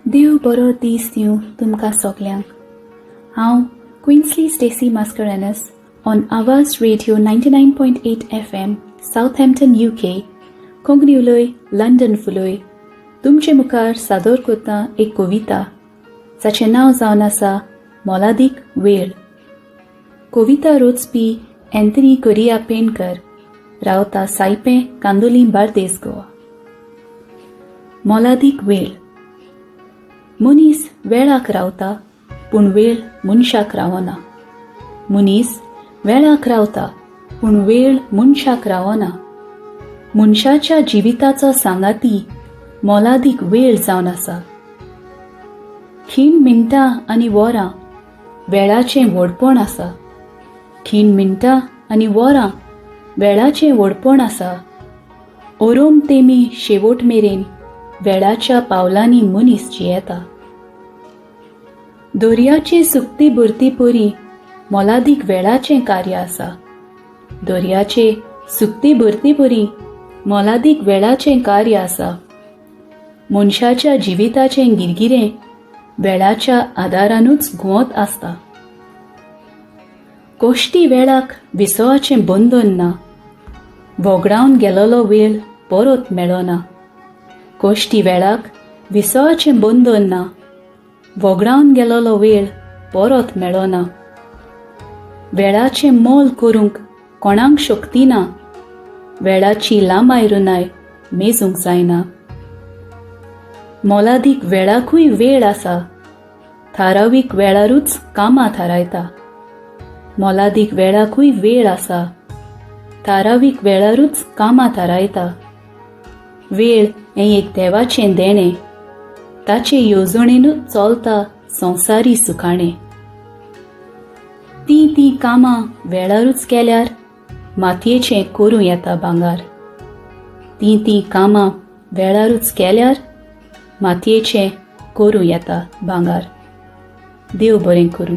देव बरो दीस दिवं तुमकां सगल्यांक. हांव Quincely Stacey Mascarenhas on Awaaz radio 99.8 FM Southampton UK Konkani उलोय लंडन फुलोय तुमचे मुखार सादर करता एक कविता जाचें नांव जावन आसा मोलादीक वेळ. कविता रचपी एंथनी कोरिया पेंडकर, रावता सायपें कांदोलीं बार्देस गोवा. मोलादीक वेळ. मनीस वेळाक रावता पूण वेळ मनशाक रावना. मनीस वेळाक रावता पूण वेळ मनशाक रावना. मनशाच्या जिविताचो सांगाती मोलादीक वेळ जावन आसा. खीण मिनटां आनी वरां वेळाचें व्हडपण आसा. खीण मिनटां आनी वरां वेळाचें व्हडपण आसा. ओरोम तेमी शेवट मेरेन वेळाच्या पावलांनी मनीस जियेता. दर्याचे सुकती भरती परी मोलादीक वेळाचें कार्य आसा. दर्याचे सुकती भरती परी मोलादीक वेळाचें कार्य आसा. मनशाच्या जिविताचें गिरगिरें वेळाच्या आदारानूच घुंवत आसता. कोश्टी वेळाक विसोवाचें बंधन ना. वगडावन गेलोलो वेळ परत मेळना. कोश्टी वेळाक विसोवाचें बंधन ना. वगडावन गेलोलो वेळ परत मेळना. वेळाचें मोल करूंक कोणाक शक्ती ना. वेळाची लांबाय रुनाय मेजूंक जायना. मोलादीक वेळाकूय वेळ आसा. थारावीक वेळारूच कामां थारायता. मोलादीक वेळाकूय वेळ आसा. थारावीक वेळारूच कामां थारायता. वेळ हें एक देवाचें देणें. ताचे येवजणेनूच चलता संवसारी सुखाणें. तीं कामां वेळारूच केल्यार मातयेचें करूं येता भांगार. तीं कामां वेळारूच केल्यार मातयेचें करूं येता भांगार. देव बरें करूं.